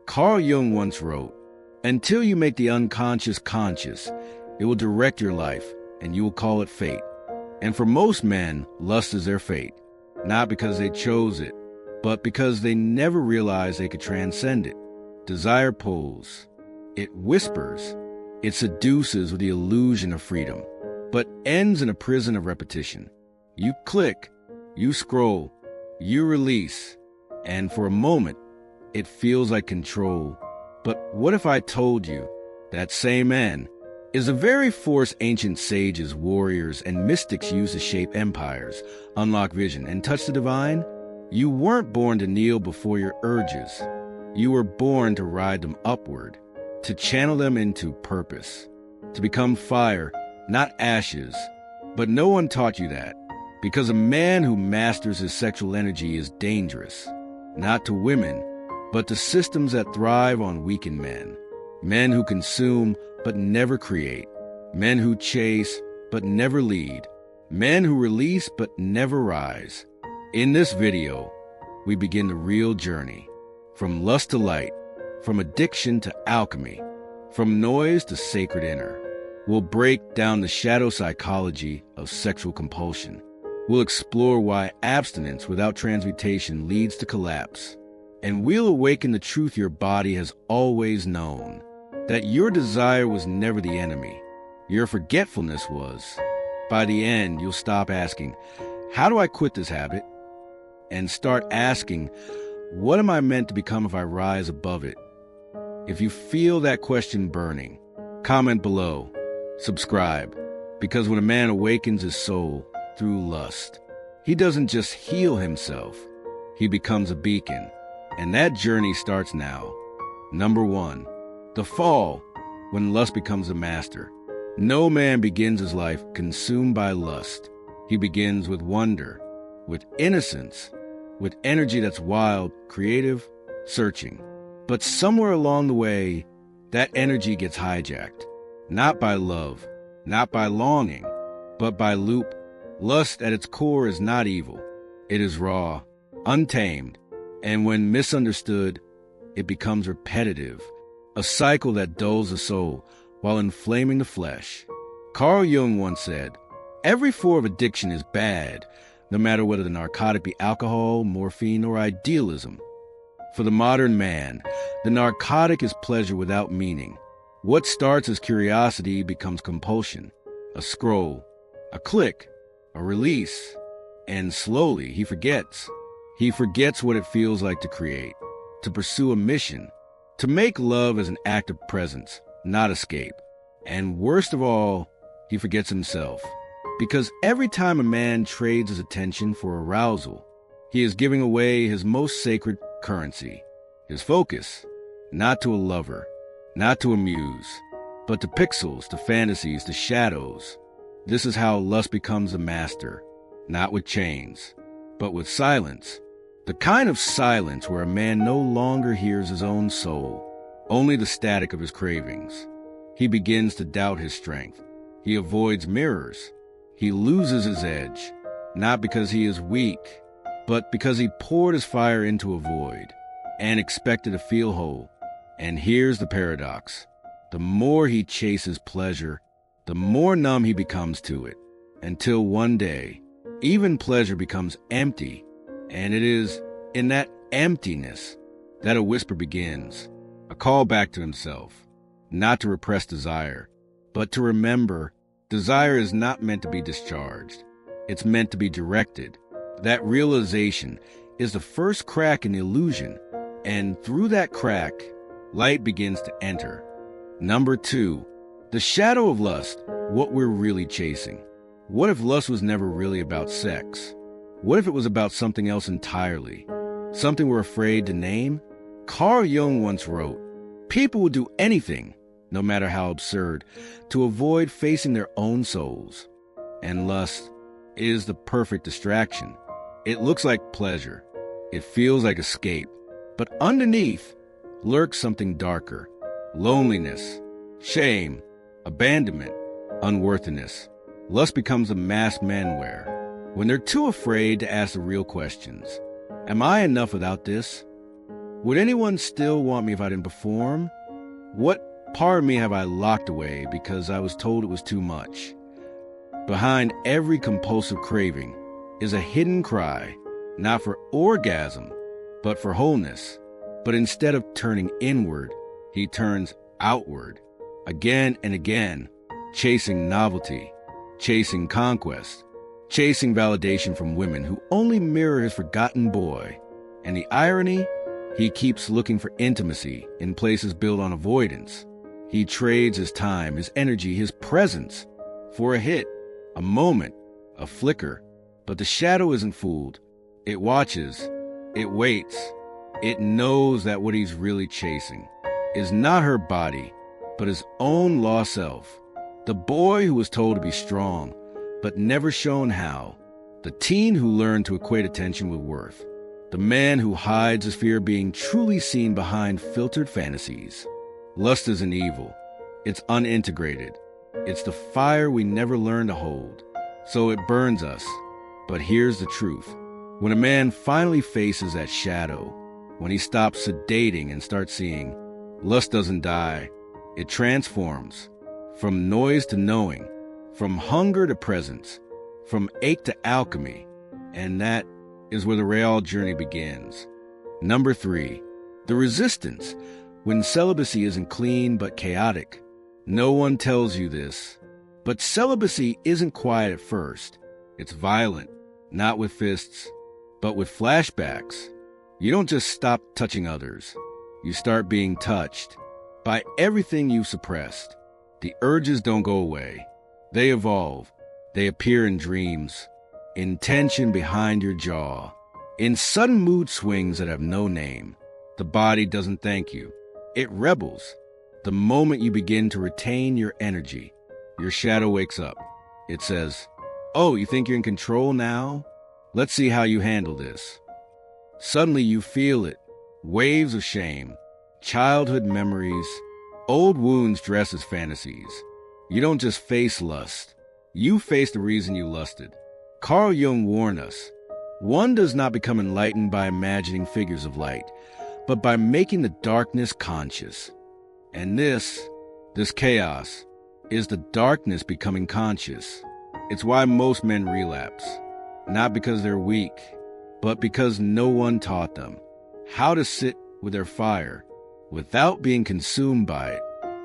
Carl Jung once wrote, "Until you make the unconscious conscious, it will direct your life, and you will call it fate." And for most men, lust is their fate, not because they chose it, but because they never realized they could transcend it. Desire pulls. It whispers. It seduces with the illusion of freedom, but ends in a prison of repetition. You click, you scroll, you release, and for a moment, it feels like control. But what if I told you that same end is the very force ancient sages, warriors, and mystics use to shape empires, unlock vision, and touch the divine? You weren't born to kneel before your urges. You were born to ride them upward, to channel them into purpose, to become fire, not ashes. But no one taught you that, because a man who masters his sexual energy is dangerous, not to women, but to systems that thrive on weakened men. Men who consume but never create. Men who chase but never lead. Men who release but never rise. In this video, we begin the real journey. From lust to light, from addiction to alchemy, from noise to sacred inner. We'll break down the shadow psychology of sexual compulsion. We'll explore why abstinence without transmutation leads to collapse. And we'll awaken the truth your body has always known, that your desire was never the enemy. Your forgetfulness was. By the end, you'll stop asking, "How do I quit this habit?" and start asking, "What am I meant to become if I rise above it?" If you feel that question burning, comment below, subscribe, because when a man awakens his soul through lust, he doesn't just heal himself, he becomes a beacon. And that journey starts now. Number 1, the fall, when lust becomes a master. No man begins his life consumed by lust. He begins with wonder, with innocence, with energy that's wild, creative, searching. But somewhere along the way, that energy gets hijacked. Not by love, not by longing, but by loop. Lust at its core is not evil. It is raw, untamed, and when misunderstood, it becomes repetitive, a cycle that dulls the soul while inflaming the flesh. Carl Jung once said, "Every form of addiction is bad, no matter whether the narcotic be alcohol, morphine, or idealism." For the modern man, the narcotic is pleasure without meaning. What starts as curiosity becomes compulsion, a scroll, a click, a release, and slowly he forgets. He forgets what it feels like to create, to pursue a mission, to make love as an act of presence, not escape. And worst of all, he forgets himself. Because every time a man trades his attention for arousal, he is giving away his most sacred currency, his focus, not to a lover, not to amuse, but to pixels, to fantasies, to shadows. This is how lust becomes a master, not with chains, but with silence. The kind of silence where a man no longer hears his own soul, only the static of his cravings. He begins to doubt his strength. He avoids mirrors. He loses his edge, not because he is weak, but because he poured his fire into a void and expected to feel whole. And here's the paradox. The more he chases pleasure, the more numb he becomes to it, until one day, even pleasure becomes empty. And it is in that emptiness that a whisper begins, a call back to himself, not to repress desire, but to remember desire is not meant to be discharged. It's meant to be directed. That realization is the first crack in the illusion, and through that crack, light begins to enter. Number 2, the shadow of lust, what we're really chasing. What if lust was never really about sex? What if it was about something else entirely? Something we're afraid to name? Carl Jung once wrote, "People will do anything, no matter how absurd, to avoid facing their own souls." And lust is the perfect distraction. It looks like pleasure. It feels like escape. But underneath lurks something darker. Loneliness, shame, abandonment, unworthiness. Lust becomes a mask men wear when they're too afraid to ask the real questions. Am I enough without this? Would anyone still want me if I didn't perform? What part of me have I locked away because I was told it was too much? Behind every compulsive craving is a hidden cry, not for orgasm, but for wholeness. But instead of turning inward, he turns outward, again and again, chasing novelty, chasing conquest, chasing validation from women who only mirror his forgotten boy. And the irony? He keeps looking for intimacy in places built on avoidance. He trades his time, his energy, his presence for a hit, a moment, a flicker. But the shadow isn't fooled. It watches. It waits. It knows that what he's really chasing is not her body, but his own lost self. The boy who was told to be strong, but never shown how. The teen who learned to equate attention with worth. The man who hides his fear of being truly seen behind filtered fantasies. Lust isn't evil. It's unintegrated. It's the fire we never learn to hold. So it burns us. But here's the truth. When a man finally faces that shadow, when he stops sedating and starts seeing, lust doesn't die. It transforms. From noise to knowing. From hunger to presence. From ache to alchemy. And that is where the real journey begins. Number 3, the resistance, when celibacy isn't clean but chaotic. No one tells you this, but celibacy isn't quiet at first. It's violent, not with fists, but with flashbacks. You don't just stop touching others. You start being touched by everything you've suppressed. The urges don't go away. They evolve. They appear in dreams, in tension behind your jaw, in sudden mood swings that have no name. The body doesn't thank you. It rebels. The moment you begin to retain your energy, your shadow wakes up. It says, "Oh, you think you're in control now? Let's see how you handle this." Suddenly you feel it. Waves of shame, childhood memories, old wounds dressed as fantasies. You don't just face lust. You face the reason you lusted. Carl Jung warned us, one does not become enlightened by imagining figures of light, but by making the darkness conscious. And this chaos, is the darkness becoming conscious. It's why most men relapse, not because they're weak, but because no one taught them how to sit with their fire without being consumed by it.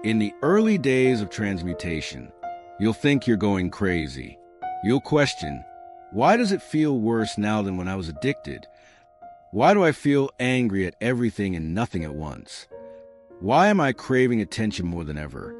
In the early days of transmutation, you'll think you're going crazy. You'll question, why does it feel worse now than when I was addicted? Why do I feel angry at everything and nothing at once? Why am I craving attention more than ever?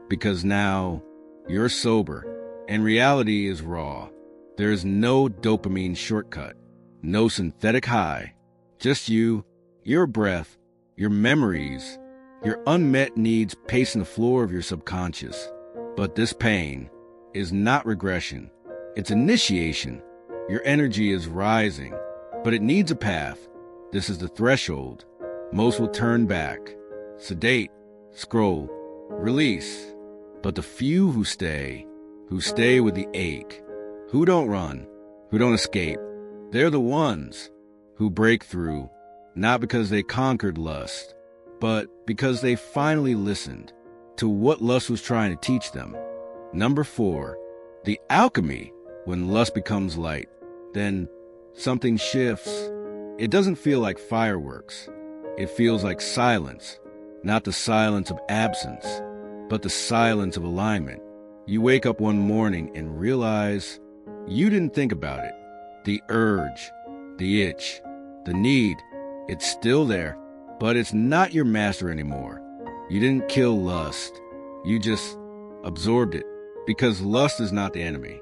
Because now you're sober and reality is raw. There is no dopamine shortcut, no synthetic high, just you, your breath, your memories, your unmet needs pacing the floor of your subconscious. But this pain is not regression. It's initiation. Your energy is rising, but it needs a path. This is the threshold. Most will turn back, sedate, scroll, release. But the few who stay with the ache, who don't run, who don't escape, they're the ones who break through, not because they conquered lust, but because they finally listened to what lust was trying to teach them. Number 4, the alchemy. When lust becomes light, then something shifts. It doesn't feel like fireworks. It feels like silence, not the silence of absence, but the silence of alignment. You wake up one morning and realize you didn't think about it. The urge, the itch, the need, it's still there, but it's not your master anymore. You didn't kill lust. You just absorbed it, because lust is not the enemy.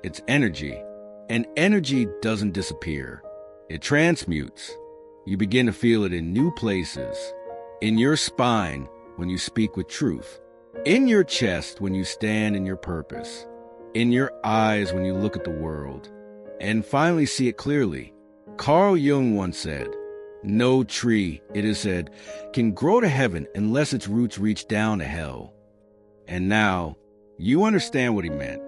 It's energy, and energy doesn't disappear. It transmutes. You begin to feel it in new places. In your spine when you speak with truth. In your chest when you stand in your purpose. In your eyes when you look at the world. And finally see it clearly. Carl Jung once said, "No tree, it is said, can grow to heaven unless its roots reach down to hell." And now, you understand what he meant.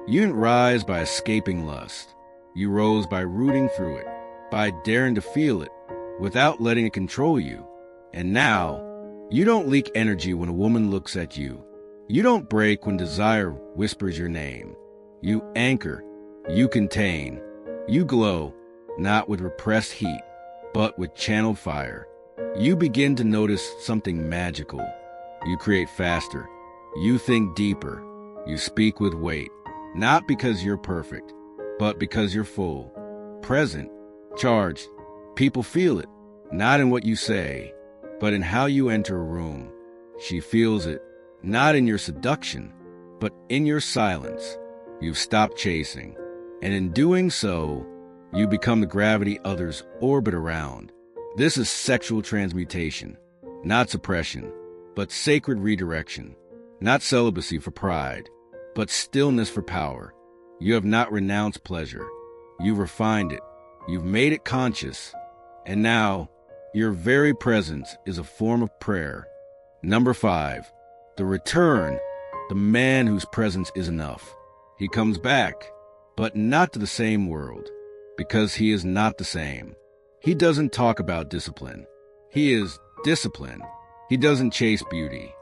You didn't rise by escaping lust. You rose by rooting through it, by daring to feel it, without letting it control you. And now, you don't leak energy when a woman looks at you. You don't break when desire whispers your name. You anchor, you contain, you glow, not with repressed heat, but with channeled fire. You begin to notice something magical. You create faster. You think deeper. You speak with weight, not because you're perfect, but because you're full, present, charged. People feel it, not in what you say, but in how you enter a room. She feels it, not in your seduction, but in your silence. You've stopped chasing, and in doing so, you become the gravity others orbit around. This is sexual transmutation, not suppression, but sacred redirection, not celibacy for pride, but stillness for power. You have not renounced pleasure. You've refined it. You've made it conscious. And now, your very presence is a form of prayer. Number 5, the return, the man whose presence is enough. He comes back, but not to the same world, because he is not the same. He doesn't talk about discipline. He is discipline. He doesn't chase beauty.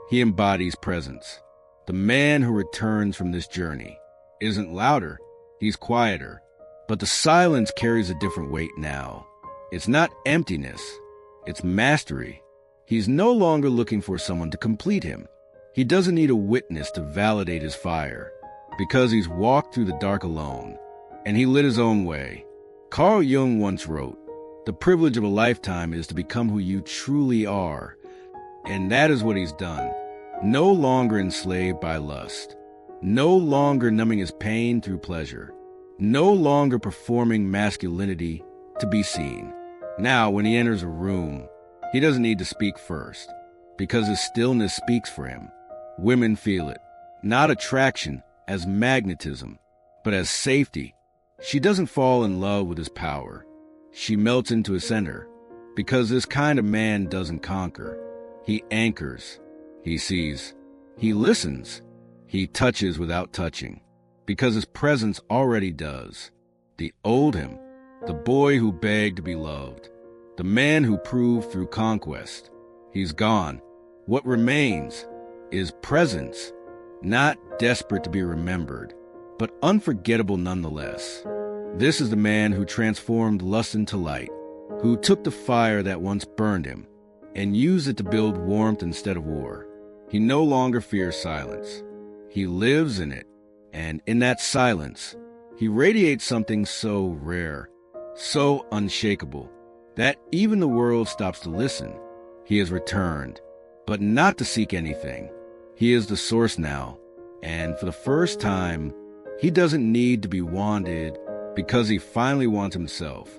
He embodies presence. The man who returns from this journey isn't louder, he's quieter. But the silence carries a different weight now. It's not emptiness, it's mastery. He's no longer looking for someone to complete him. He doesn't need a witness to validate his fire, because he's walked through the dark alone, and he lit his own way. Carl Jung once wrote, "The privilege of a lifetime is to become who you truly are." And that is what he's done. No longer enslaved by lust. No longer numbing his pain through pleasure. No longer performing masculinity to be seen. Now, when he enters a room, he doesn't need to speak first, because his stillness speaks for him. Women feel it, not attraction as magnetism, but as safety. She doesn't fall in love with his power. She melts into his center, because this kind of man doesn't conquer. He anchors. He sees. He listens. He touches without touching, because his presence already does. The old him, the boy who begged to be loved, the man who proved through conquest, he's gone. What remains is presence, not desperate to be remembered, but unforgettable nonetheless. This is the man who transformed lust into light, who took the fire that once burned him and used it to build warmth instead of war. He no longer fears silence. He lives in it, and in that silence, he radiates something so rare, so unshakable, that even the world stops to listen. He has returned, but not to seek anything. He is the source now, and for the first time, he doesn't need to be wanted because he finally wants himself.